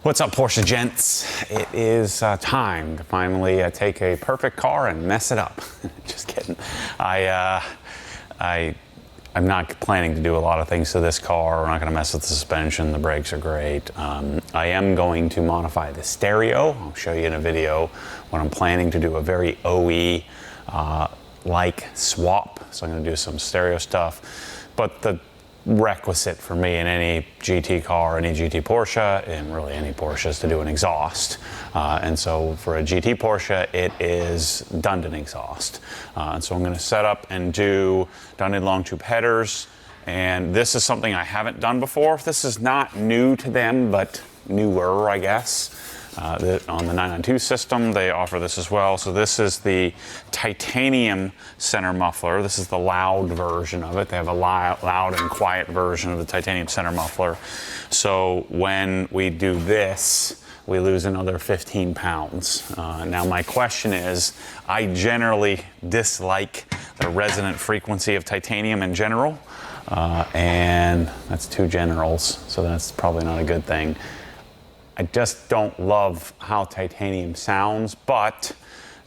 What's up, Porsche gents? It is time to finally take a perfect car and mess it up. Just kidding. I'm not planning to do a lot of things to this car. We're not going to mess with the suspension. The brakes are great. I am going to modify the stereo. I'll show you in a video when I'm planning to do a very OE like swap. So I'm going to do some stereo stuff. But the requisite for me in any GT car, any GT Porsche, and really any Porsche is to do an exhaust. And so for a GT Porsche, it is Dundon Exhaust. And so I'm going to set up and do Dundon long tube headers. And this is something I haven't done before. This is not new to them, but newer, I guess. On the 992 system, they offer this as well. So this is the titanium center muffler. This is the loud version of it. They have a loud and quiet version of the titanium center muffler. So when we do this, we lose another 15 pounds. Now my question is, I generally dislike the resonant frequency of titanium in general. And that's two generals, so that's probably not a good thing. I just don't love how titanium sounds, but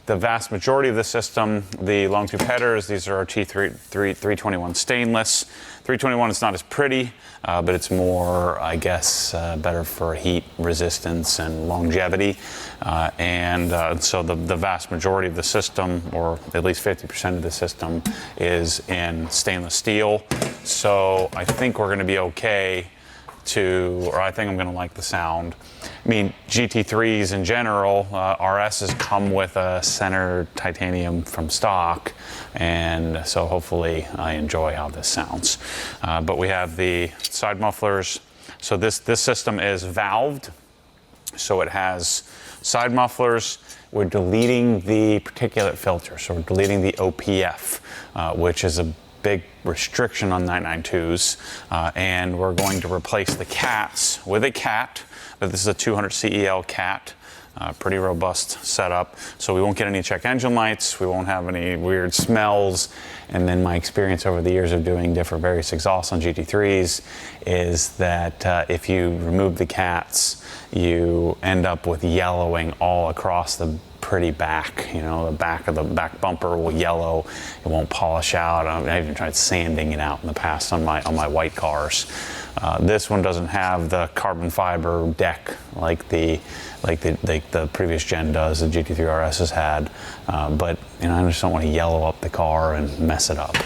the vast majority of the system, the long tube headers, these are our T321 stainless. 321 is not as pretty, but it's more, I guess, better for heat resistance and longevity. So the vast majority of the system, or at least 50% of the system, is in stainless steel. So I think we're gonna be okay I think I'm gonna like the sound. I mean, GT3s in general, RSs come with a center titanium from stock, and so hopefully I enjoy how this sounds. But we have the side mufflers. So this system is valved, so it has side mufflers. We're deleting the particulate filter, so we're deleting the OPF, which is a big restriction on 992s, and we're going to replace the cats with a cat. This is a 200 CEL cat, pretty robust setup, so we won't get any check engine lights, we won't have any weird smells. And then my experience over the years of doing different various exhausts on GT3s is that if you remove the cats, you end up with yellowing all across the pretty back. You know, the back of the back bumper will yellow. It won't polish out. I even tried sanding it out in the past on my white cars. This one doesn't have the carbon fiber deck like the previous gen does. The GT3 RS has had, but you know, I just don't want to yellow up the car and mess it up.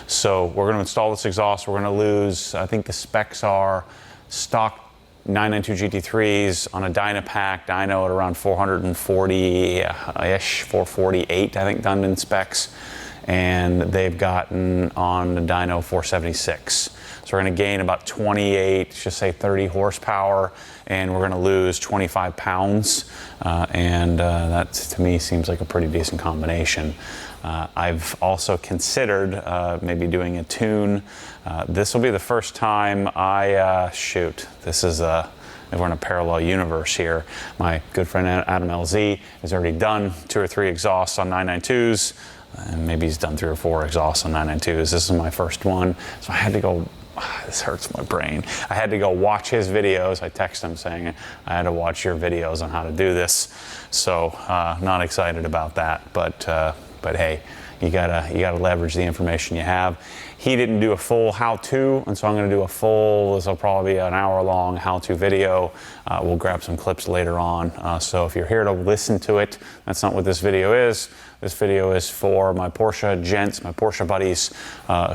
So we're going to install this exhaust. We're going to lose. I think the specs are stock 992 GT3s on a Dynapack dyno at around 440-ish, 448, I think, Dundon specs. And they've gotten on the dyno 476. So we're going to gain about 28, just say 30 horsepower, and we're going to lose 25 pounds. That, to me, seems like a pretty decent combination. I've also considered maybe doing a tune. This will be the first time this is we're in a parallel universe here. My good friend Adam LZ has already done 2 or 3 exhausts on 992s, and maybe he's done 3 or 4 exhausts on 992s. This is my first one, so I had to go. This hurts my brain. I had to go watch his videos. I texted him saying I had to watch your videos on how to do this. So not excited about that, but hey, you gotta leverage the information you have. He didn't do a full how-to, and so I'm going to do a full. This will probably be an hour-long how-to video. We'll grab some clips later on. So if you're here to listen to it, that's not what this video is. This video is for my Porsche gents, my Porsche buddies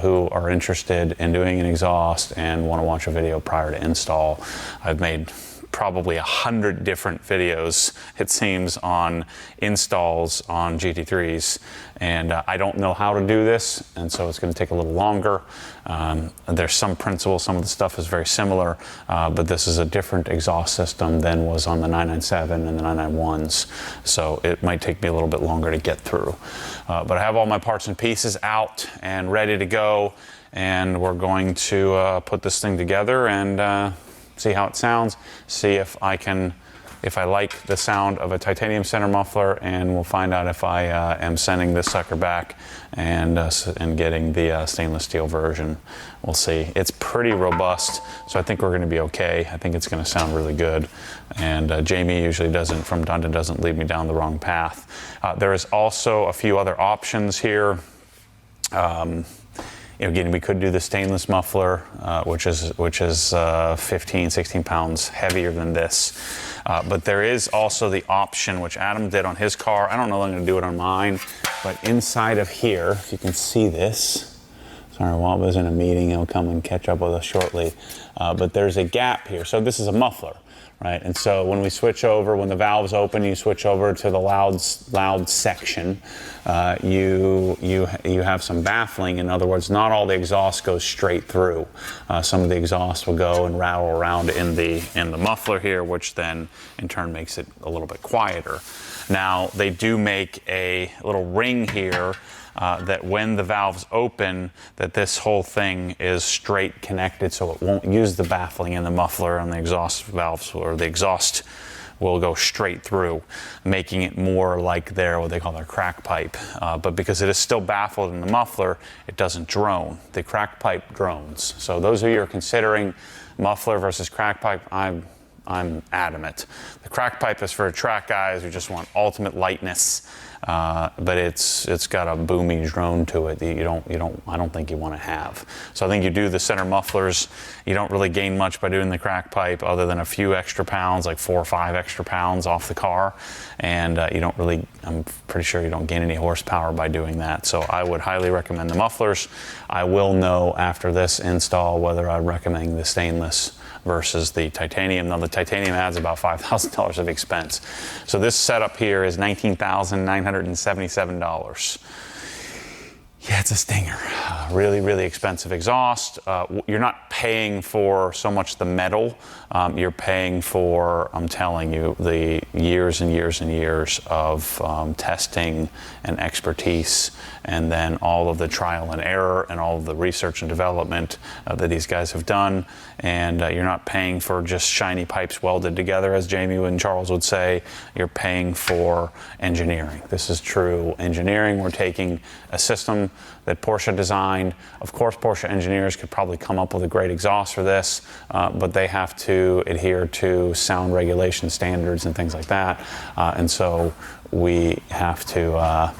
who are interested in doing an exhaust and want to watch a video prior to install. I've made probably 100 different videos, it seems, on installs on GT3s, and I don't know how to do this, and so it's going to take a little longer. There's some principles, some of the stuff is very similar, but this is a different exhaust system than was on the 997 and the 991s, so it might take me a little bit longer to get through. But I have all my parts and pieces out and ready to go, and we're going to put this thing together and see how it sounds, see if I can if I like the sound of a titanium center muffler, and we'll find out if I am sending this sucker back and getting the stainless steel version. We'll see. It's pretty robust, so I think we're going to be okay. I think it's going to sound really good. And Jamie usually from Dundon doesn't lead me down the wrong path. There is also a few other options here. Again, we could do the stainless muffler, which is 15, 16 pounds heavier than this. But there is also the option, which Adam did on his car. I don't know if I'm going to do it on mine, but inside of here, if you can see this, sorry, Walt was in a meeting. He'll come and catch up with us shortly. But there's a gap here. So this is a muffler, right? And so when we switch over, when the valve's open, you switch over to the loud section. You have some baffling. In other words, not all the exhaust goes straight through. Some of the exhaust will go and rattle around in the muffler here, which then in turn makes it a little bit quieter. Now they do make a little ring here that when the valves open, that this whole thing is straight connected, so it won't use the baffling in the muffler, and the exhaust valves, or the exhaust will go straight through, making it more like what they call their crack pipe. But because it is still baffled in the muffler, it doesn't drone. The crack pipe drones. So those of you who are considering muffler versus crack pipe, I'm adamant. The crack pipe is for track guys who just want ultimate lightness, but it's got a boomy drone to it that I don't think you want to have. So I think you do the center mufflers. You don't really gain much by doing the crack pipe, other than a few extra pounds, like 4 or 5 extra pounds off the car, and I'm pretty sure you don't gain any horsepower by doing that. So I would highly recommend the mufflers. I will know after this install whether I recommend the stainless versus the titanium. Now the titanium adds about $5,000 of expense. So this setup here is $19,977. Yeah, it's a stinger. Really, really expensive exhaust. You're not paying for so much the metal. You're paying for, I'm telling you, the years and years and years of testing and expertise, and then all of the trial and error and all of the research and development that these guys have done. And you're not paying for just shiny pipes welded together, as Jamie and Charles would say. You're paying for engineering. This is true engineering. We're taking a system that Porsche designed. Of course, Porsche engineers could probably come up with a great exhaust for this, but they have to adhere to sound regulation standards and things like that. And so we have to,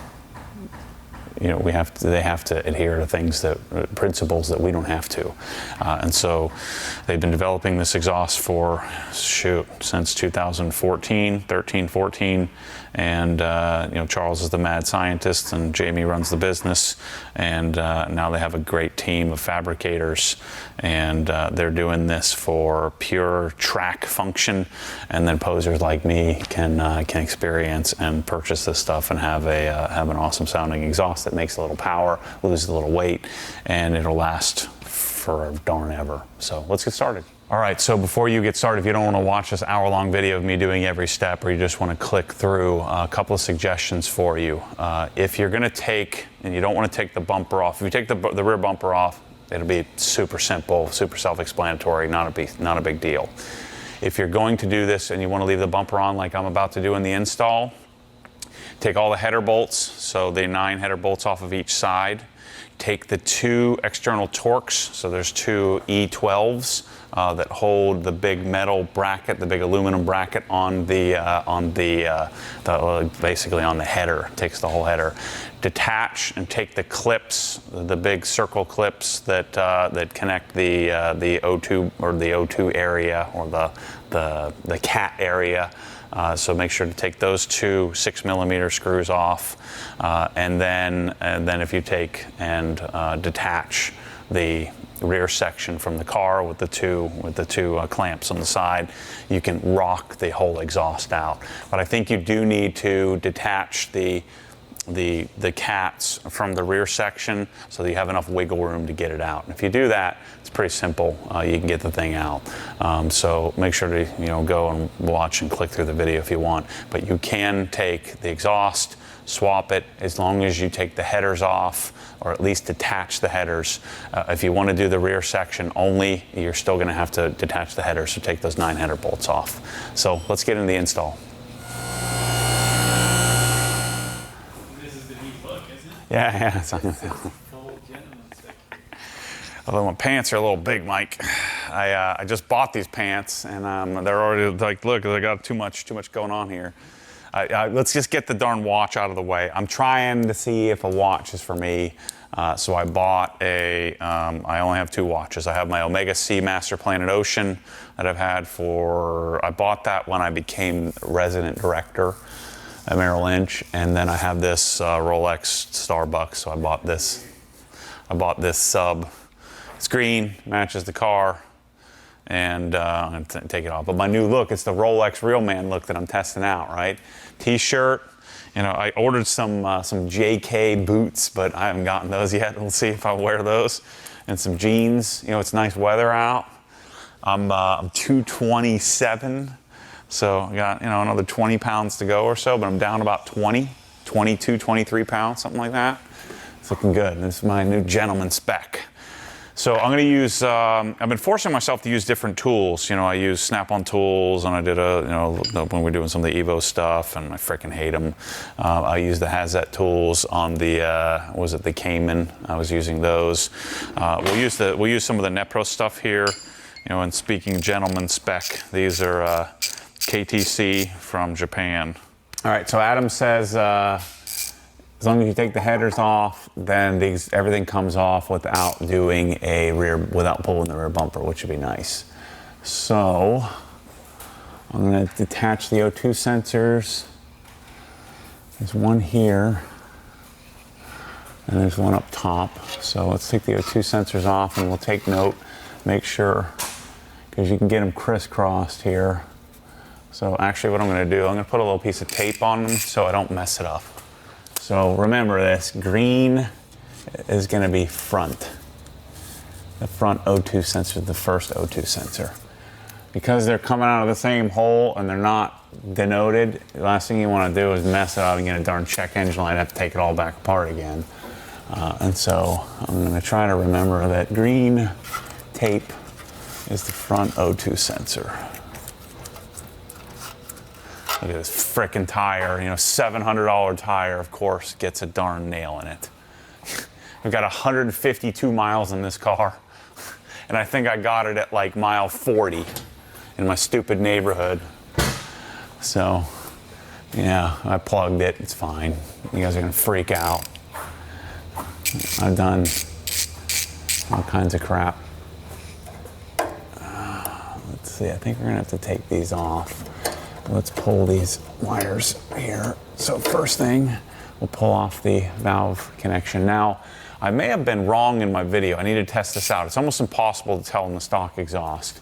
they have to adhere to principles that we don't have to. And so they've been developing this exhaust for, since 2014, 13, 14. And, Charles is the mad scientist, and Jamie runs the business. And now they have a great team of fabricators, and they're doing this for pure track function. And then posers like me can experience and purchase this stuff and have an awesome sounding exhaust that makes a little power, loses a little weight, and it'll last for darn ever. So let's get started. All right, so before you get started, if you don't want to watch this hour-long video of me doing every step, or you just want to click through, a couple of suggestions for you. If you're going to take, and you don't want to take the bumper off, if you take the rear bumper off, it'll be super simple, super self-explanatory, not a big deal. If you're going to do this and you want to leave the bumper on like I'm about to do in the install, take all the header bolts, so the 9 header bolts off of each side. Take the 2 external Torx, so there's 2 E12s that hold the big metal bracket, the big aluminum bracket on basically on the header. Takes the whole header. Detach and take the clips, the big circle clips that connect the O2 or the O2 area, or the cat area. So make sure to take those 2 6mm screws off, and then if you take and detach the rear section from the car with the two clamps on the side, you can rock the whole exhaust out. But I think you do need to detach the the cats from the rear section so that you have enough wiggle room to get it out. And if you do that, it's pretty simple. You can get the thing out. So make sure to go and watch and click through the video if you want. But you can take the exhaust, swap it, as long as you take the headers off, or at least detach the headers. If you want to do the rear section only, you're still going to have to detach the headers, so take those 9 header bolts off. So let's get into the install. This is the debug, isn't it? Yeah. Although my pants are a little big, Mike. I just bought these pants, and they're already like, look, they got too much going on here. Let's just get the darn watch out of the way. I'm trying to see if a watch is for me. So I bought I only have 2 watches. I have my Omega C Master Planet Ocean that I've had I bought that when I became resident director at Merrill Lynch. And then I have this Rolex Starbucks. So I bought this sub. It's green, matches the car. And I'm gonna take it off. But my new look, it's the Rolex Real Man look that I'm testing out, right? T-shirt, I ordered some JK boots, but I haven't gotten those yet. We'll see if I wear those. And some jeans, it's nice weather out. I'm 227, so I got, another 20 pounds to go or so, but I'm down about 22, 23 pounds, something like that. It's looking good. This is my new gentleman spec. So I'm going to use, I've been forcing myself to use different tools. I use Snap-on tools, and I did when we're doing some of the Evo stuff, and I freaking hate them. I use the Hazet tools on the, the Cayman. I was using those. We'll use some of the Nepro stuff here. And speaking gentleman spec, these are KTC from Japan. All right, so Adam says, as long as you take the headers off, then everything comes off without pulling the rear bumper, which would be nice. So I'm going to detach the O2 sensors. There's one here, and there's one up top. So let's take the O2 sensors off, and we'll take note, make sure, because you can get them crisscrossed here. So actually what I'm going to do, I'm going to put a little piece of tape on them so I don't mess it up. So remember this, green is going to be front. The front O2 sensor, the first O2 sensor. Because they're coming out of the same hole and they're not denoted, the last thing you want to do is mess it up and get a darn check engine light and have to take it all back apart again. And so I'm going to try to remember that green tape is the front O2 sensor. Look at this frickin' tire, $700 tire, of course, gets a darn nail in it. I've got 152 miles in this car, and I think I got it at like mile 40 in my stupid neighborhood. So, yeah, I plugged it, it's fine. You guys are gonna freak out. I've done all kinds of crap. Let's see, I think we're gonna have to take these off. Let's pull these wires here. So first thing, we'll pull off the valve connection. Now, I may have been wrong in my video. I need to test this out. It's almost impossible to tell in the stock exhaust.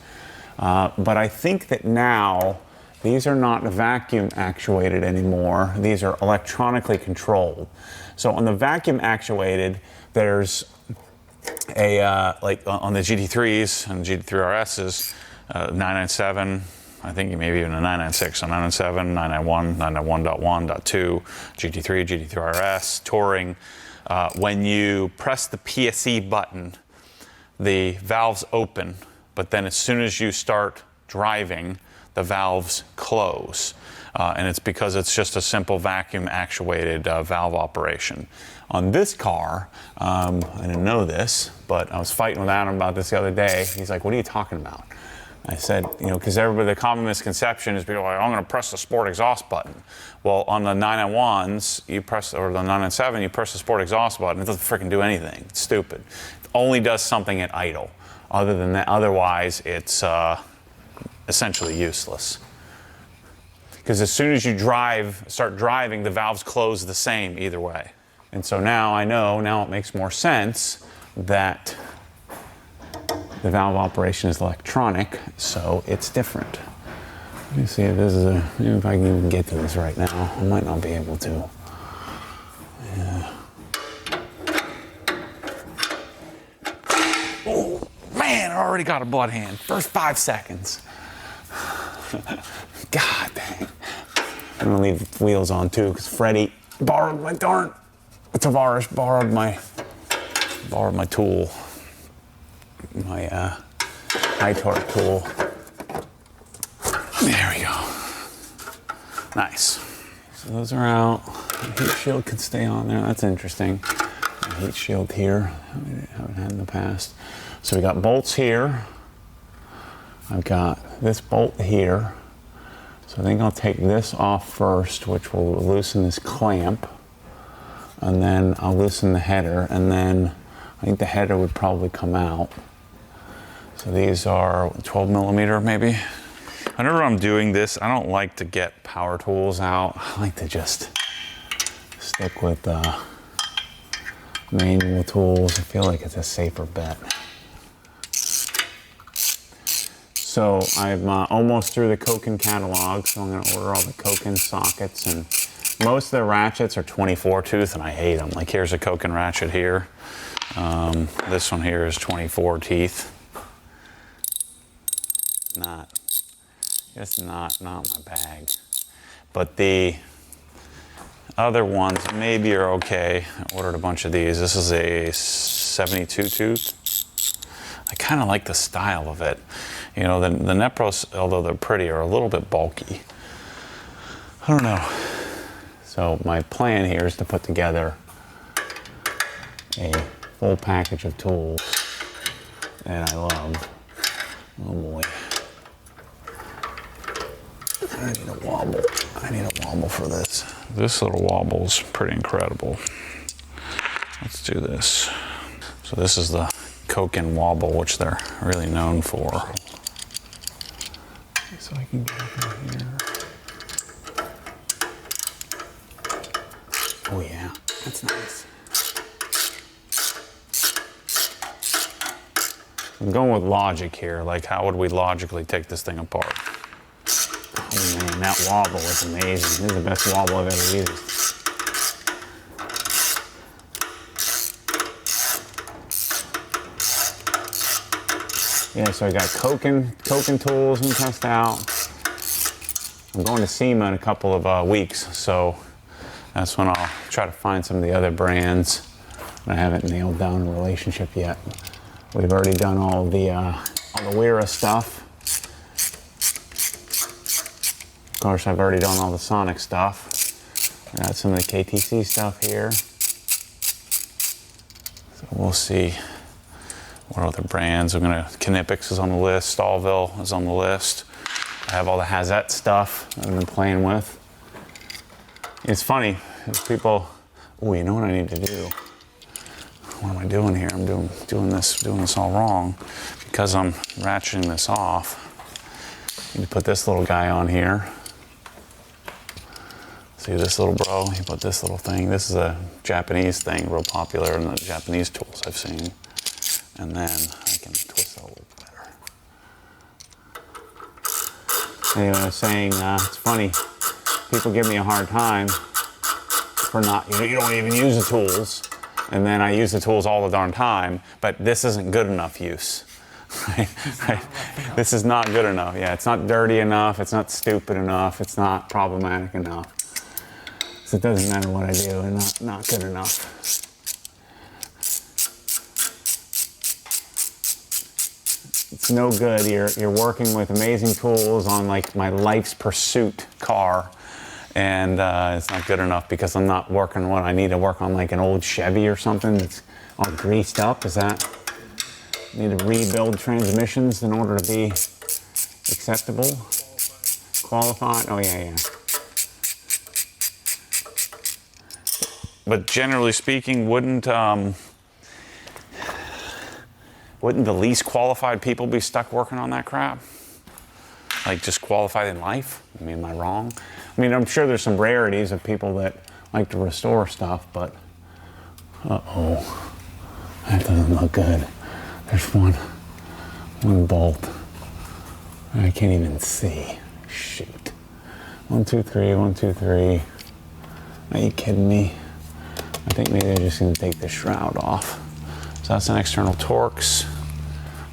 But I think that now, these are not vacuum actuated anymore. These are electronically controlled. So on the vacuum actuated, there's like on the GT3s and GT3 RSs, 997, I think maybe even a 996, so 997, 991, 991.1.2, GT3, GT3 RS, Touring. When you press the PSE button, the valves open, but then as soon as you start driving, the valves close. And it's because it's just a simple vacuum actuated valve operation. On this car, I didn't know this, but I was fighting with Adam about this the other day. He's like, what are you talking about? I said, because the common misconception is people are like, I'm going to press the sport exhaust button. Well, on the 991s, or the 997, you press the sport exhaust button. It doesn't freaking do anything. It's stupid. It only does something at idle. Other than that, otherwise, it's essentially useless. Because as soon as you start driving, the valves close the same either way. And so now I know, now it makes more sense that the valve operation is electronic, so it's different. Let me see if this is if I can even get to this right now. I might not be able to. already got a blood hand. First 5 seconds. God dang. I'm gonna leave the wheels on too, because Freddie borrowed my Tavares borrowed my tool. My high torque tool. There we go. Nice. So those are out. The heat shield could stay on there. That's interesting. The heat shield here. Haven't had in the past. So we got bolts here. I've got this bolt here. So I think I'll take this off first, which will loosen this clamp. And then I'll loosen the header. And then I think the header would probably come out. So these are 12 millimeter maybe. Whenever I'm doing this, I don't like to get power tools out. I like to just stick with manual tools. I feel like it's a safer bet. So I'm almost through the Koken catalog, so I'm going to order all the Koken sockets. And most of the ratchets are 24 tooth, and I hate them. Like here's a Koken ratchet here. This one here is 24 teeth. It's not my bag. But the other ones maybe are okay. I ordered a bunch of these. This is a 72 tooth. I kind of like the style of it. You know, the Nepros, although they're pretty, are a little bit bulky. I don't know. So my plan here is to put together a full package of tools that I love. Oh boy. I need a wobble. I need a wobble for this. This little wobble is pretty incredible. Let's do this. So this is the Koken wobble, which they're really known for. So I can get up in here. Oh yeah, that's nice. I'm going with logic here. Like, how would we logically take this thing apart? Oh man, that wobble is amazing. This is the best wobble I've ever used. Yeah, so I got Koken tools and test out. I'm going to SEMA in a couple of weeks, so that's when I'll try to find some of the other brands. I haven't nailed down a relationship yet. We've already done all the Wera stuff. Of course, I've already done all the Sonic stuff. I got some of the KTC stuff here. So we'll see what other brands. Knipix is on the list. Stahlville is on the list. I have all the Hazette stuff I've been playing with. It's funny, people, oh, you know what I need to do? What am I doing here? I'm doing this all wrong. Because I'm ratcheting this off, I need to put this little guy on here. See this little bro? You put this little thing. This is a Japanese thing, real popular in the Japanese tools I've seen. And then I can twist it a little better. Anyway, I was saying, it's funny. People give me a hard time for not, you don't even use the tools. And then I use the tools all the darn time, but this isn't good enough use. Right? This is not good enough. Yeah, it's not dirty enough. It's not stupid enough. It's not problematic enough. So it doesn't matter what I do, and not good enough. It's no good. You're working with amazing tools on like my life's pursuit car, and it's not good enough because I'm not working what I need to work on, like an old Chevy or something that's all greased up. Is that? Need to rebuild transmissions in order to be acceptable? Qualified? Oh yeah. But generally speaking, wouldn't the least qualified people be stuck working on that crap? Like just qualified in life? I mean, am I wrong? I mean, I'm sure there's some rarities of people that like to restore stuff, but uh-oh, that doesn't look good. There's one bolt. I can't even see. Shoot. 1, 2, 3, 1, 2, 3. Are you kidding me? I think maybe they're just gonna take the shroud off. So that's an external Torx.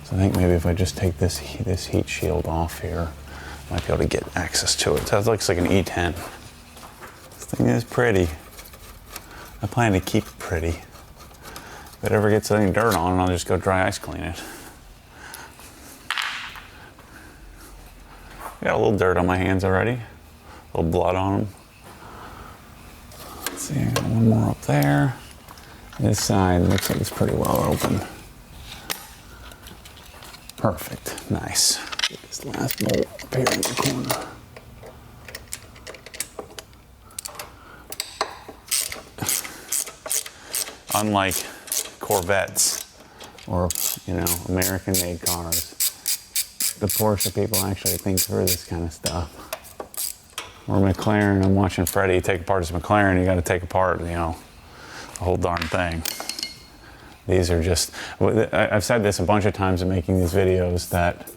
So I think maybe if I just take this heat shield off here, I might be able to get access to it. So it looks like an E10. This thing is pretty. I plan to keep it pretty. If it ever gets any dirt on it, I'll just go dry ice clean it. Got a little dirt on my hands already. A little blood on them. Let's see, I got one more up there. This side looks like it's pretty well open. Perfect, nice. Get this last bolt up here in the corner. Unlike Corvettes or, you know, American-made cars, the Porsche people actually think through this kind of stuff. Or McLaren, I'm watching Freddie take apart his McLaren, you gotta take apart, you know, the whole darn thing. These are just, I've said this a bunch of times in making these videos that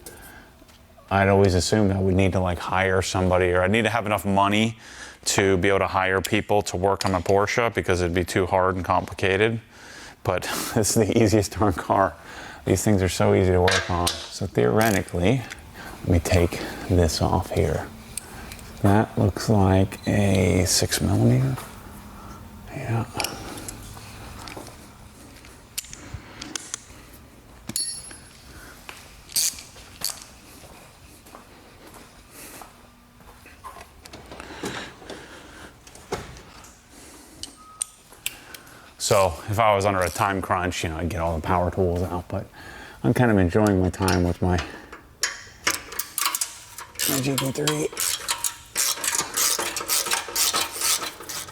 I'd always assumed I would need to like hire somebody, or I'd need to have enough money to be able to hire people to work on a Porsche because it'd be too hard and complicated. But this is the easiest darn car. These things are so easy to work on. So theoretically, let me take this off here. That looks like a 6mm. Yeah. So if I was under a time crunch, you know, I'd get all the power tools out, but I'm kind of enjoying my time with my GT3.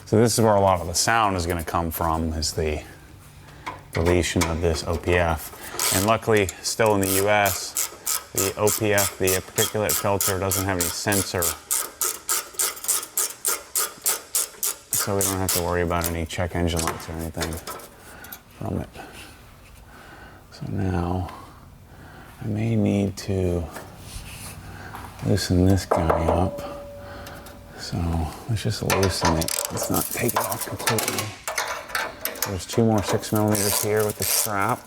So this is where a lot of the sound is going to come from, is the deletion of this OPF. And luckily, still in the US, the OPF, the particulate filter, doesn't have any sensor. So we don't have to worry about any check engine lights or anything from it. So now I may need to loosen this guy up. So let's just loosen it. Let's not take it off completely. There's 2 more 6mm here with the strap.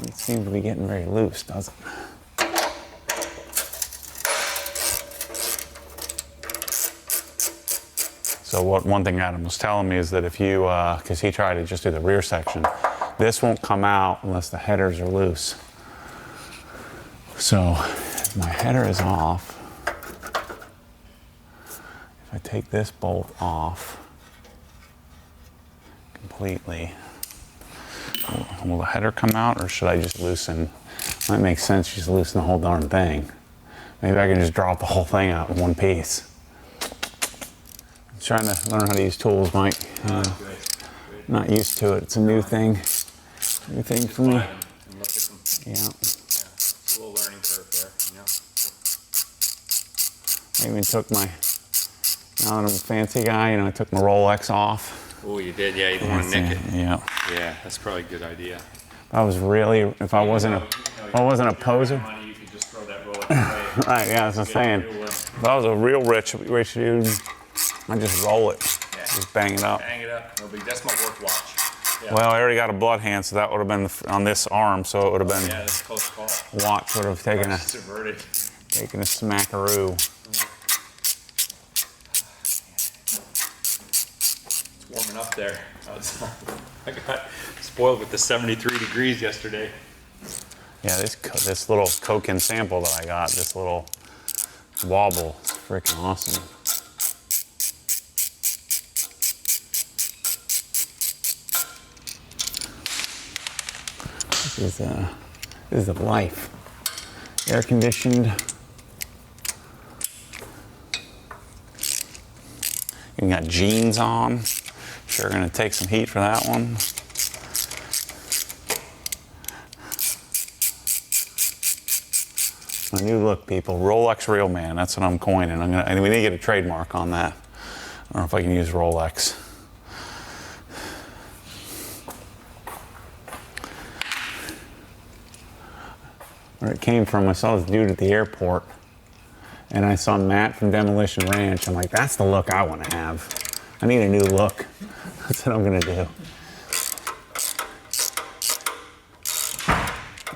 It seems to be getting very loose, doesn't it? So one thing Adam was telling me is that if you, because he tried to just do the rear section, this won't come out unless the headers are loose. So if my header is off, if I take this bolt off completely, will the header come out, or should I just loosen? Might make sense just loosen the whole darn thing. Maybe I can just drop the whole thing out in one piece. Trying to learn how to use tools, Mike. Not used to it. It's a new thing. New thing for me. Yeah. It's a little learning curve there, you know. I even took my, now that I'm a fancy guy, you know, I took my Rolex off. Oh, you did? Yeah, you don't want to nick it. Yeah. Yeah, that's probably a good idea. I was really, if I wasn't a poser. Money, you could just throw that Rolex away. Right, yeah, that's what I'm saying. If I was a real rich dude, I just roll it, just bang it up. Bang it up, no big. That's my work watch. Yeah. Well, I already got a blood hand, so that would have been on this arm, so it would have been. Yeah, that's a close call. Watch would have taken a Subverted. taken a smackaroo. It's warming up there. I got spoiled with the 73 degrees yesterday. Yeah, this little Koken sample that I got, this little wobble, it's freaking awesome. This is a life. Air conditioned. You got jeans on. Sure gonna take some heat for that one. My new look, people. Rolex Real Man. That's what I'm coining. And we need to get a trademark on that. I don't know if I can use Rolex. Where it came from, I saw this dude at the airport, and I saw Matt from Demolition Ranch. I'm like, that's the look I want to have. I need a new look. That's what I'm gonna do.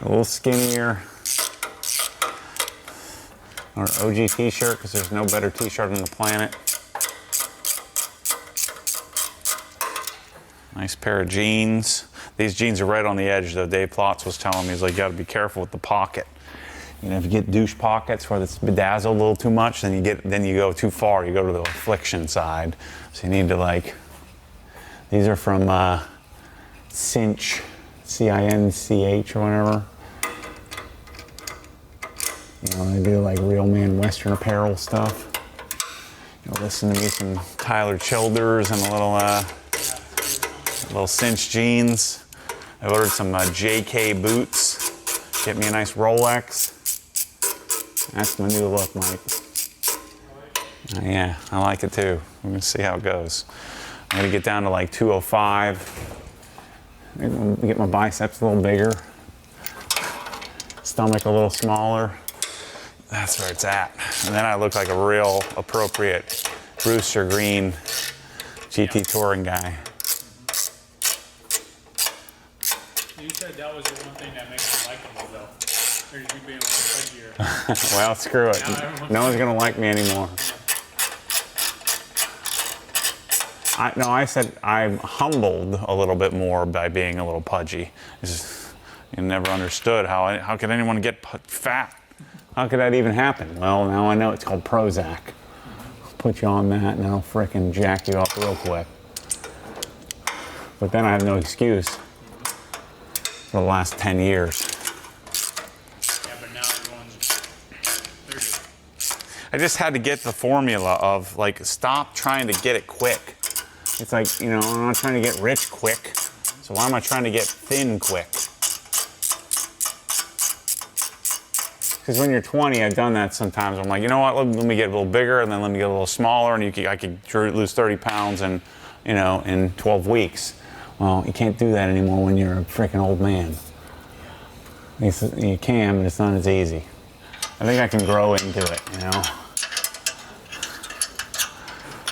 A little skinnier. Or OG t-shirt, because there's no better t-shirt on the planet. Nice pair of jeans. These jeans are right on the edge though. Dave Plotz was telling me, he's like, you gotta be careful with the pocket. You know, if you get douche pockets where it's bedazzled a little too much, then you go too far. You go to the affliction side. So you need to like, these are from Cinch, C-I-N-C-H or whatever. You know, they do like real man Western apparel stuff. You know, listen to me some Tyler Childers and a little Cinch jeans. I ordered some JK boots. Get me a nice Rolex. That's my new look, Mike. Yeah, I like it too. We're gonna see how it goes. I'm gonna get down to like 205. Get my biceps a little bigger. Stomach a little smaller. That's where it's at. And then I look like a real appropriate Brewster Green GT touring guy. You said that was the one thing that makes you likable, though. There's you being a little fudgier. Well, screw it. No one's gonna like me anymore. I said I'm humbled a little bit more by being a little pudgy. You never understood how could anyone get fat? How could that even happen? Well, now I know it's called Prozac. Put you on that and that'll frickin' jack you up real quick. But then I have no excuse for the last 10 years. Yeah, but now everyone's 30. I just had to get the formula of like, stop trying to get it quick. It's like, you know, I'm not trying to get rich quick. So why am I trying to get thin quick? Because when you're 20, I've done that sometimes. I'm like, you know what? Let me get a little bigger, and then let me get a little smaller, and I could lose 30 pounds in 12 weeks. Well, you can't do that anymore when you're a freaking old man. You can, but it's not as easy. I think I can grow into it, you know.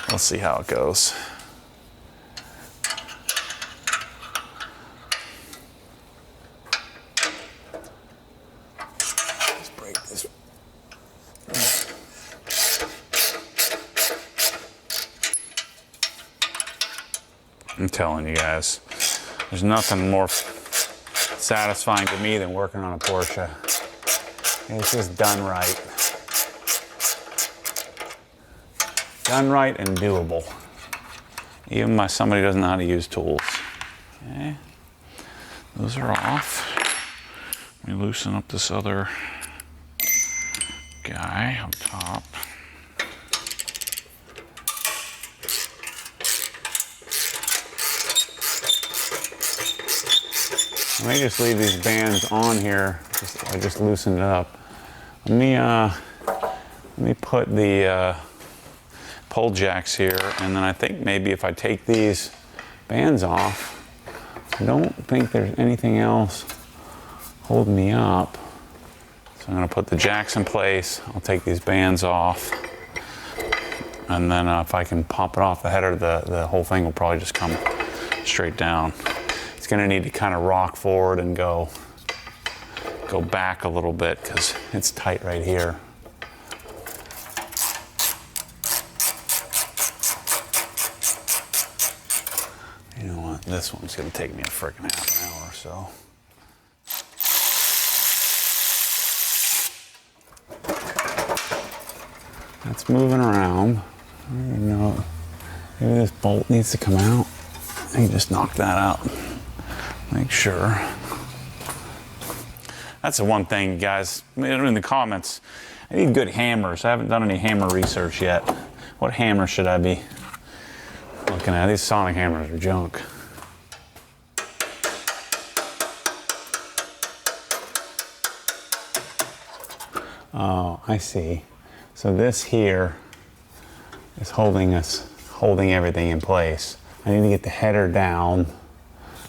We'll see how it goes. I'm telling you guys, there's nothing more satisfying to me than working on a Porsche. It's just done right. Done right and doable. Even by somebody who doesn't know how to use tools. Okay, those are off. Let me loosen up this other guy on top. I may just leave these bands on here. I just loosened it up. Let me put the pull jacks here, and then I think maybe if I take these bands off, I don't think there's anything else holding me up. So I'm gonna put the jacks in place. I'll take these bands off, and then if I can pop it off the header, the whole thing will probably just come straight down. It's gonna need to kind of rock forward and go back a little bit because it's tight right here. You know what? This one's gonna take me a freaking half an hour or so. That's moving around. I don't even know. Maybe this bolt needs to come out. I can just knock that out. Make sure. That's the one thing, guys. In the comments, I need good hammers. I haven't done any hammer research yet. What hammer should I be looking at? These Sonic hammers are junk. Oh, I see. So this here is holding everything in place. I need to get the header down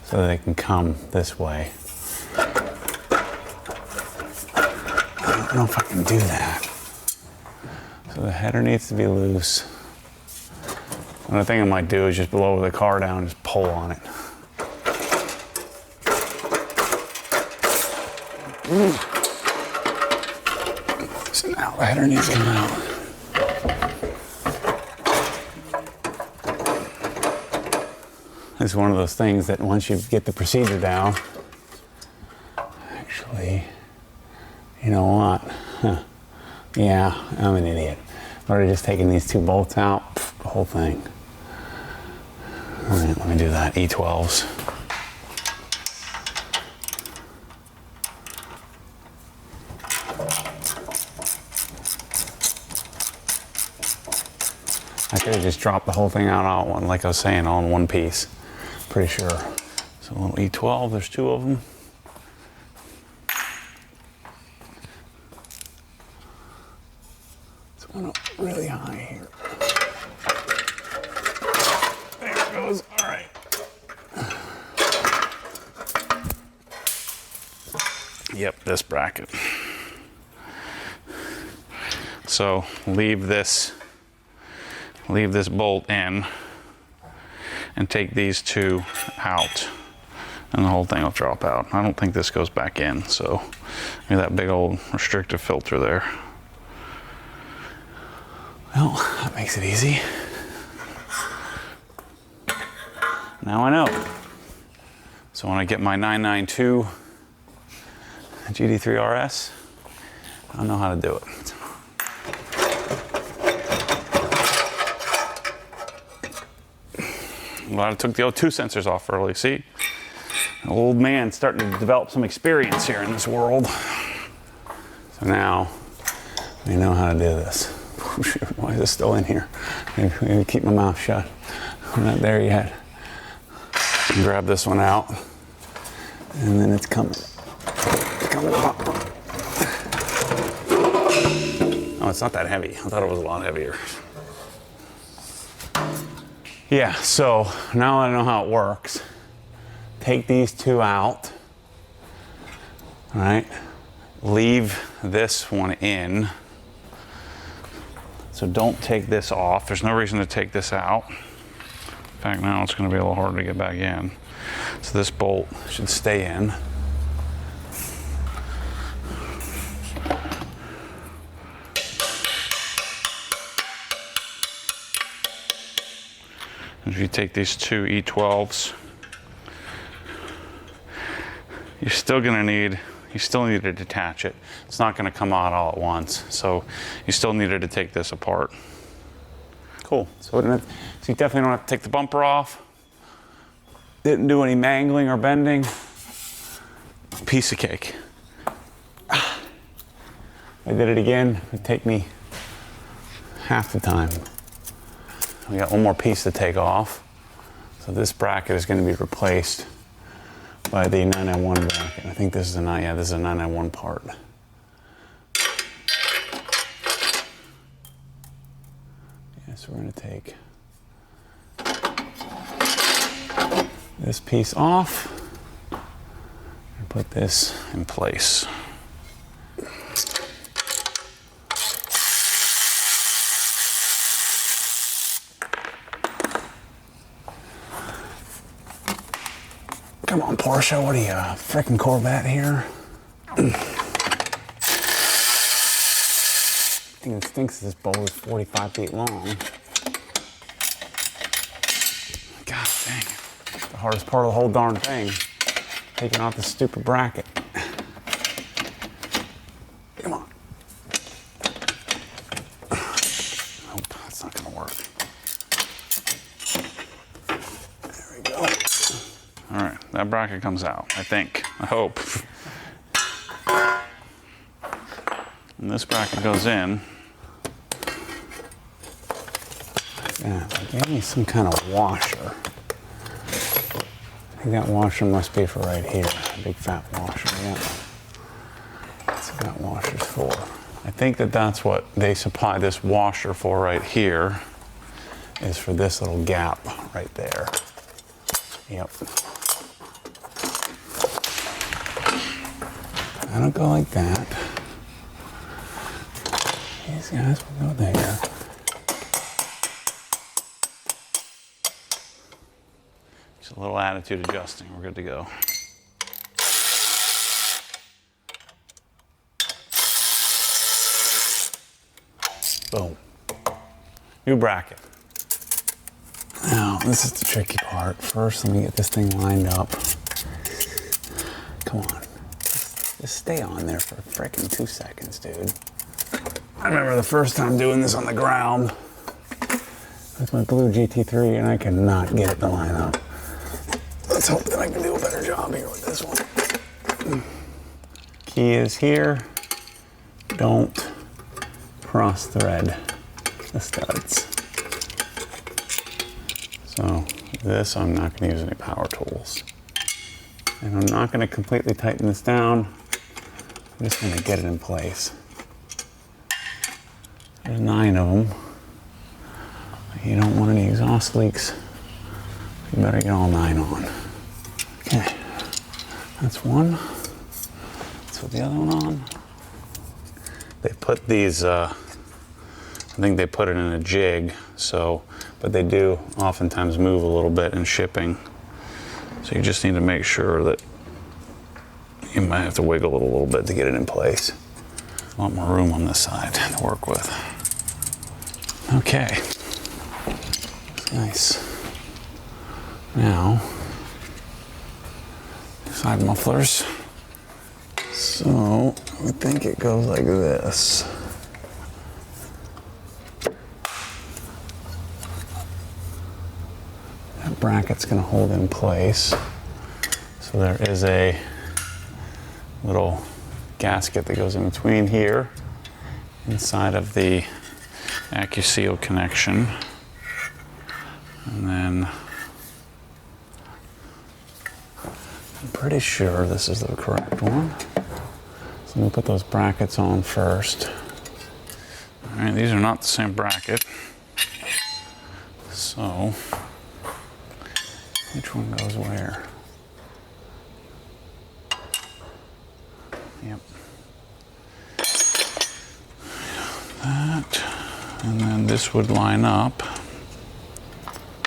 so that it can come this way. I don't know if I can do that. So the header needs to be loose. Another thing I might do is just lower the car down and just pull on it. So now the header needs to come out. It's one of those things that once you get the procedure down, actually, you know what? Huh. Yeah, I'm an idiot. I've already just taken these two bolts out, the whole thing. All right, let me do that, E12s. I could have just dropped the whole thing out all one, like I was saying, all in one piece. Pretty sure. So a little E12, there's two of them. It's going up really high here. There it goes, all right. Yep, this bracket. So leave this bolt in and take these two out and the whole thing will drop out. I don't think this goes back in, so maybe that big old restrictive filter there. Well, that makes it easy. Now I know. So when I get my 992 GT3 RS, I know how to do it. Well, I took the O2 sensors off early, see? An old man starting to develop some experience here in this world. So now, we know how to do this. Why is it still in here? Maybe keep my mouth shut. I'm not there yet. Grab this one out, and then it's coming. It's coming up. Oh, it's not that heavy. I thought it was a lot heavier. Yeah, so now I know how it works. Take these two out, all right? Leave this one in. So don't take this off. There's no reason to take this out. In fact, now it's gonna be a little harder to get back in. So this bolt should stay in. If you take these two E12s, you still need to detach it. It's not gonna come out all at once. So you still needed to take this apart. Cool, so you definitely don't have to take the bumper off. Didn't do any mangling or bending. Piece of cake. I did it again, it'd take me half the time. We got one more piece to take off. So this bracket is going to be replaced by the 991 bracket. I think this is a 991 part. Yeah, so we're going to take this piece off and put this in place. Come on, Porsche, what are you, a frickin' Corvette here? I think it stinks this bolt is 45 feet long. God dang it. The hardest part of the whole darn thing. Taking off the stupid bracket. Come on. Nope, that's not gonna work. There we go. All right, that bracket comes out, I think, I hope. And this bracket goes in. Yeah, they gave me some kind of washer. I think that washer must be for right here, a big fat washer, yeah. That's what that washer's for. I think that's what they supply this washer for right here, is for this little gap right there. Yep. That'll go like that. These guys will go there. A little attitude adjusting, we're good to go. Boom. New bracket. Now, this is the tricky part. First, let me get this thing lined up. Come on. Just stay on there for freaking 2 seconds, dude. I remember the first time doing this on the ground with my blue GT3, and I cannot get it to line up. Let's hope that I can do a better job here with this one. Key is here. Don't cross thread the studs. So this, I'm not going to use any power tools. And I'm not going to completely tighten this down. I'm just going to get it in place. There's 9 of them. You don't want any exhaust leaks. You better get all 9 on. Okay, that's one. Let's put the other one on. They put these, I think they put it in a jig, so, but they do oftentimes move a little bit in shipping. So you just need to make sure that you might have to wiggle it a little bit to get it in place. A lot more room on this side to work with. Okay, nice. Now, side mufflers. So, I think it goes like this. That bracket's gonna hold in place. So there is a little gasket that goes in between here, inside of the AccuSeal connection. And then I'm pretty sure this is the correct one. So I'm gonna put those brackets on first. All right, these are not the same bracket. So, which one goes where? Yep. That, and then this would line up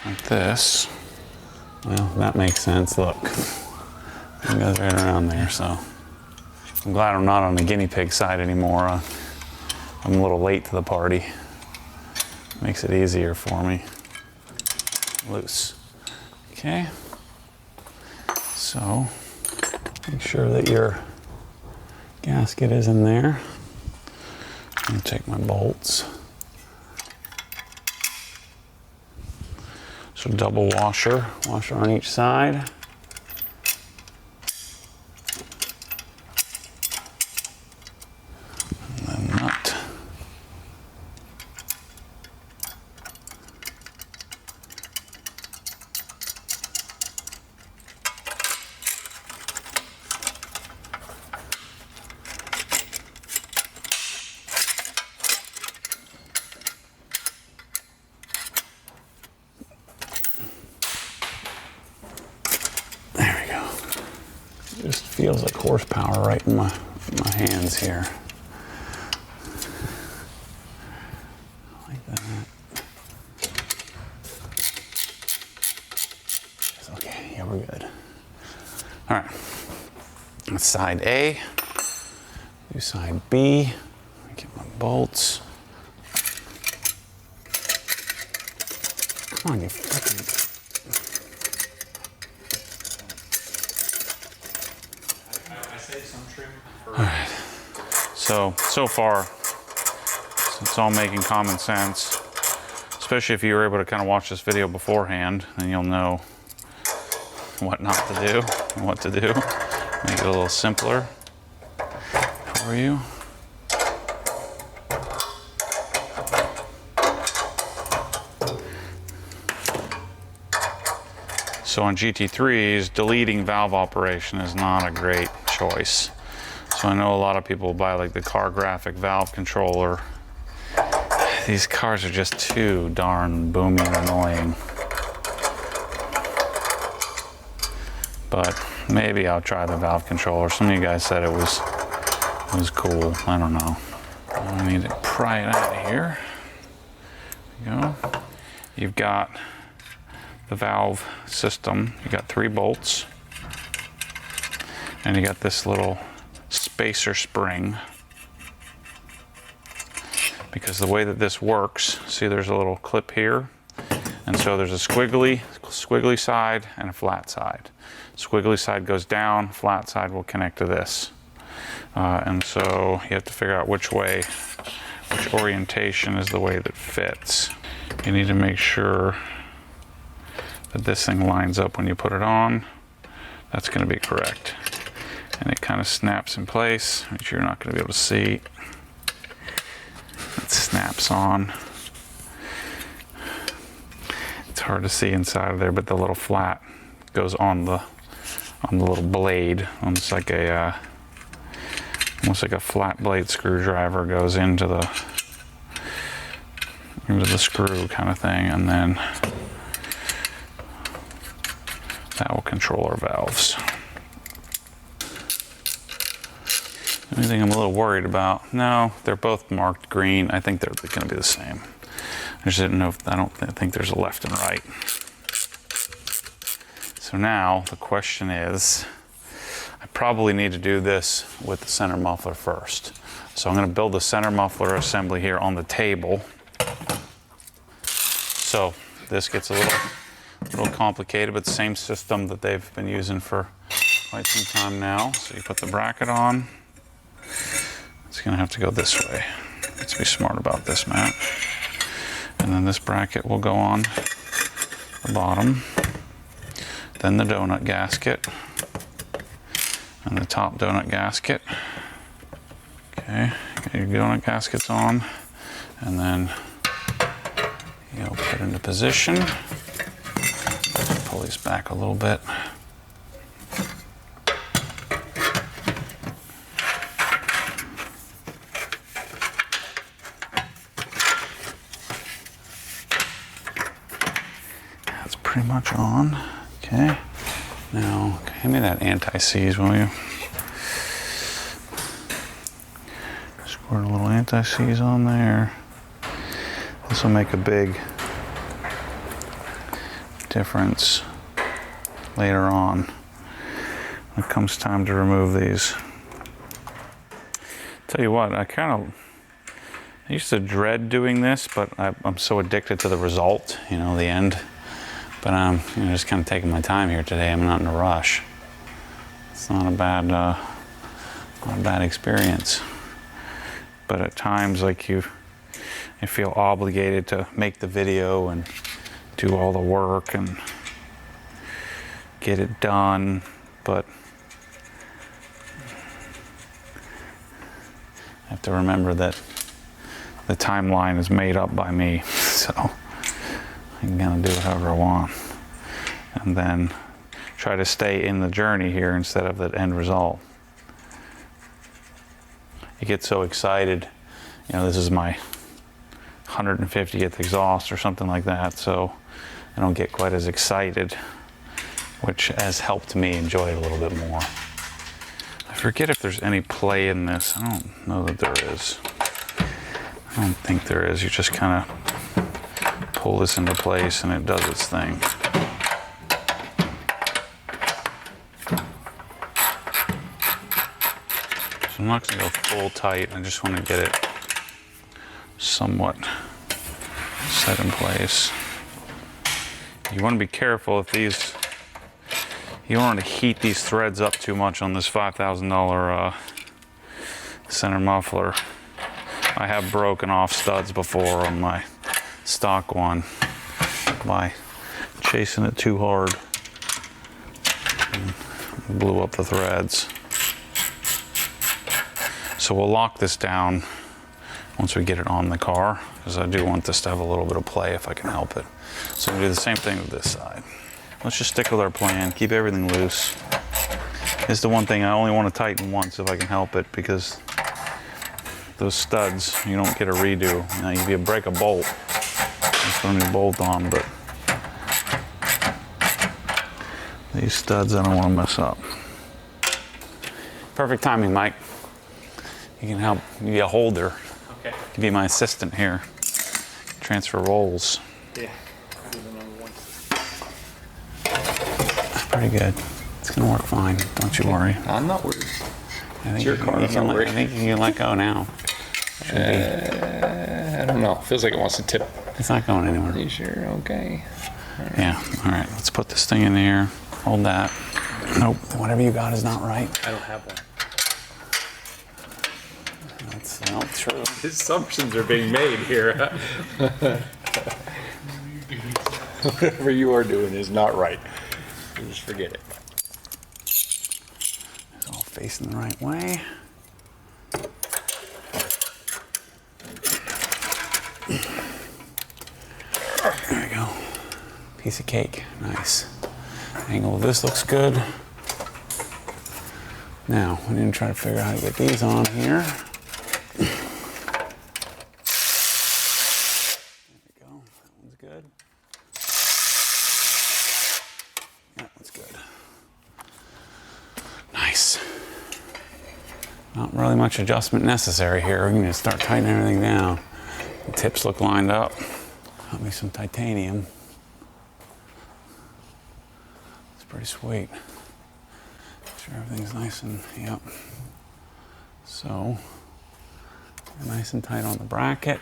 like this. Well, that makes sense, look. It goes right around there, so. I'm glad I'm not on the guinea pig side anymore. I'm a little late to the party. Makes it easier for me. Loose. Okay. So, make sure that your gasket is in there. I'm gonna take my bolts. So double washer on each side. And then nut. Just feels like horsepower right in my hands here. Like that. Okay, yeah, we're good. All right, that's side A. Do side B. Get my bolts. Come on, you freaking. Alright, so far, it's all making common sense, especially if you were able to kind of watch this video beforehand, then you'll know what not to do and what to do. Make it a little simpler for you. So on GT3s, deleting valve operation is not a great choice. So I know a lot of people buy like the car graphic valve controller. These cars are just too darn boomy and annoying. But maybe I'll try the valve controller. Some of you guys said it was cool. I don't know. I need to pry it out of here. There you go. You've got the valve system. You got 3 bolts. And you got this little spacer spring because the way that this works, see there's a little clip here, and so there's a squiggly side and a flat side. Squiggly side goes down, flat side will connect to this. And so you have to figure out which orientation is the way that fits. You need to make sure that this thing lines up when you put it on. That's going to be correct. And it kind of snaps in place, which you're not going to be able to see. It snaps on. It's hard to see inside of there, but the little flat goes on the little blade, almost like a flat blade screwdriver goes into the screw kind of thing, and then that will control our valves. Anything I'm a little worried about? No, they're both marked green. I think they're going to be the same. I just didn't know if, I don't think there's a left and right. So now the question is, I probably need to do this with the center muffler first. So I'm going to build the center muffler assembly here on the table. So this gets a little complicated, but the same system that they've been using for quite some time now. So you put the bracket on. It's going to have to go this way. Let's be smart about this, Matt. And then this bracket will go on the bottom. Then the donut gasket. And the top donut gasket. Okay, get your donut gaskets on. And then you'll put into position. Pull these back a little bit. That's pretty much on. Okay. Now, hand me that anti-seize, will you? Squirt a little anti-seize on there. This will make a big difference later on when it comes time to remove these. Tell you what, I used to dread doing this, but I'm so addicted to the result, you know, the end. But I'm just kind of taking my time here today. I'm not in a rush. It's not a bad experience. But at times, like you feel obligated to make the video and do all the work and get it done. But I have to remember that the timeline is made up by me, so I'm gonna do it however I want, and then try to stay in the journey here instead of the end result. You get so excited, you know, this is my 150th exhaust or something like that, so I don't get quite as excited, which has helped me enjoy it a little bit more. I forget if there's any play in this. I don't know that there is. I don't think there is. You just kind of pull this into place and it does its thing. So I'm not going to go full tight. I just want to get it somewhat set in place. You want to be careful if these, you don't want to heat these threads up too much on this $5,000 center muffler. I have broken off studs before on my stock one by chasing it too hard and blew up the threads. So we'll lock this down once we get it on the car, because I do want this to have a little bit of play if I can help it. So we'll do the same thing with this side. Let's just stick with our plan, keep everything loose. It's the one thing I only want to tighten once if I can help it, because those studs, you don't get a redo. You know, if you break a bolt, just put a new bolt on, but these studs I don't want to mess up. Perfect timing, Mike. You can help be a holder. Okay. You can be my assistant here. Transfer roles. Yeah. Do the number one. Pretty good. It's gonna work fine. Don't you worry. I'm not worried. I think It's your car. I think you can let go now. Should be. I don't know. Feels like it wants to tip. It's not going anywhere. Are you sure? Okay. Yeah, all right, let's put this thing in here. Hold that. Nope, whatever you got is not right. I don't have one. That's not true. Assumptions are being made here. Whatever you are doing is not right. Just forget it. It's all facing the right way. There we go. Piece of cake. Nice. Angle of this looks good. Now, we need to try to figure out how to get these on here. There we go. That one's good. That one's good. Nice. Not really much adjustment necessary here. We're going to start tightening everything down. The tips look lined up. Got me some titanium. It's pretty sweet. Make sure everything's nice and, yep. So, nice and tight on the bracket.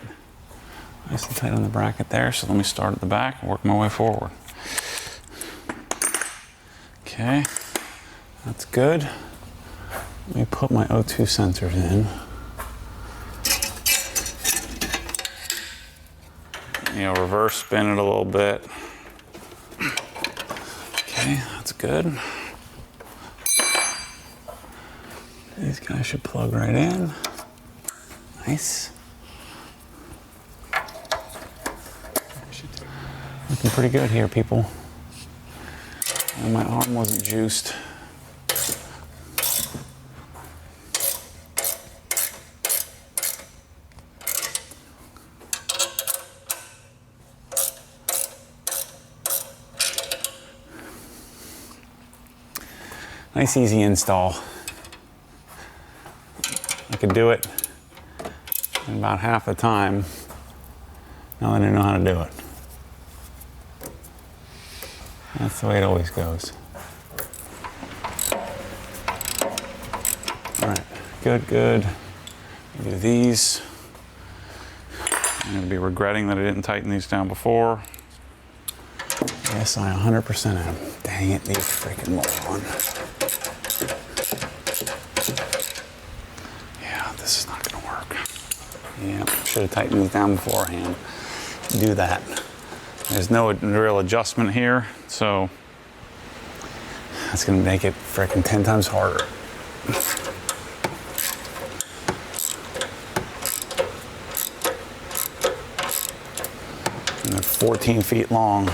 Nice and tight on the bracket there. So let me start at the back and work my way forward. Okay, that's good. Let me put my O2 sensors in. You know, reverse spin it a little bit. Okay, that's good. These guys should plug right in. Nice. Looking pretty good here, people. And my arm wasn't juiced. Nice easy install. I could do it in about half the time now that I know how to do it. That's the way it always goes. All right, good, good. Do these. I'm gonna be regretting that I didn't tighten these down before. Yes, I 100% am. Dang it, these freaking moron. Yeah, this is not gonna work. Yeah, should have tightened these down beforehand. Do that. There's no real adjustment here, so that's gonna make it freaking 10 times harder. And they're 14 feet long.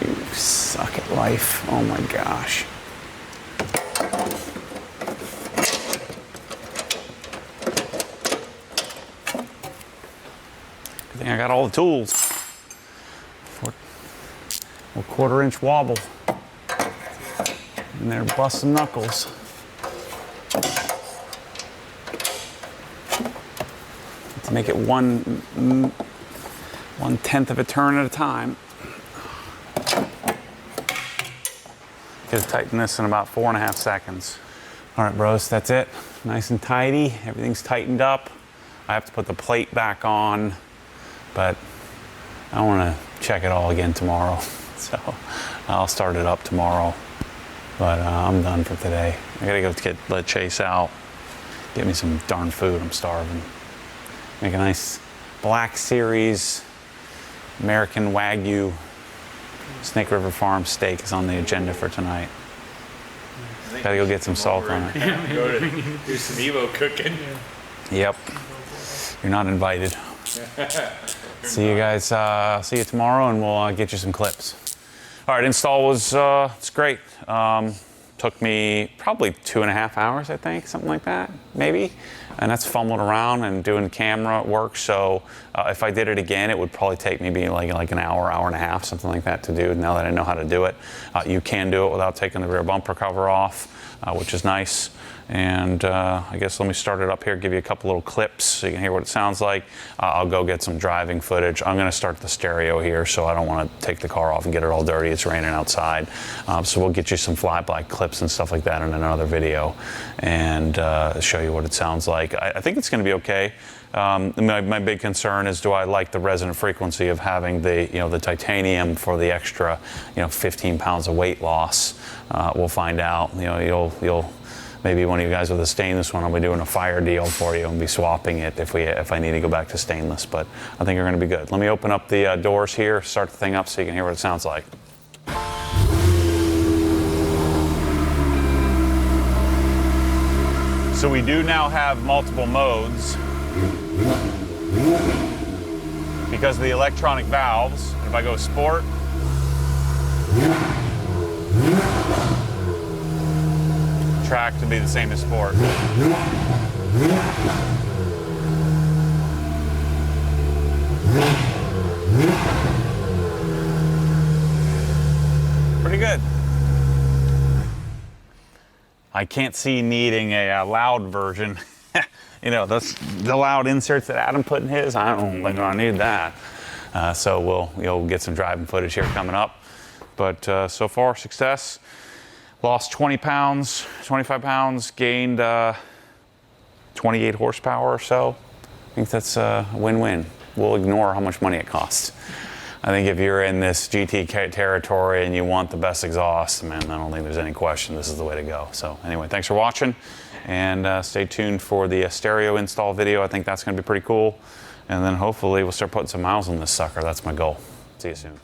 You suck at life. Oh my gosh. Good thing I got all the tools. A 1/4-inch wobble. And they're busting knuckles. To make it 1/10 of a turn at a time. Just tighten this in about 4.5 seconds. All right, bros, that's it. Nice and tidy. Everything's tightened up. I have to put the plate back on, but I want to check it all again tomorrow. So I'll start it up tomorrow. But I'm done for today. I gotta go let Chase out. Get me some darn food, I'm starving. Make a nice Black Series American Wagyu Snake River Farm steak is on the agenda for tonight. Gotta go get some salt on it. Go to do some Evo cooking. Yep. You're not invited. See you guys, see you tomorrow, and we'll get you some clips. All right, install was, it's great. Took me probably 2.5 hours, I think, something like that, maybe. And that's fumbling around and doing camera work. So if I did it again, it would probably take maybe like an hour, hour and a half, something like that to do now that I know how to do it. You can do it without taking the rear bumper cover off, which is nice. And I guess let me start it up here, give you a couple little clips so you can hear what it sounds like. I'll go get some driving footage. I'm gonna start the stereo here, so I don't wanna take the car off and get it all dirty. It's raining outside. So we'll get you some fly-by clips and stuff like that in another video and show you what it sounds like. like. I think it's going to be okay. My big concern is, do I like the resonant frequency of having the, the titanium for the extra, 15 pounds of weight loss? We'll find out. You'll maybe one of you guys with a stainless one, I'll be doing a fire deal for you and be swapping it if I need to go back to stainless. But I think you're going to be good. Let me open up the doors here, start the thing up so you can hear what it sounds like. So we do now have multiple modes because of the electronic valves. If I go sport, track to be the same as sport. Pretty good. I can't see needing a loud version. That's the loud inserts that Adam put in his. I don't think I need that. So you'll get some driving footage here coming up. But so far, success. Lost 20 pounds, 25 pounds, gained 28 horsepower or so. I think that's a win-win. We'll ignore how much money it costs. I think if you're in this GT territory and you want the best exhaust, man, I don't think there's any question this is the way to go. So anyway, thanks for watching, and stay tuned for the stereo install video. I think that's going to be pretty cool. And then hopefully we'll start putting some miles on this sucker. That's my goal. See you soon.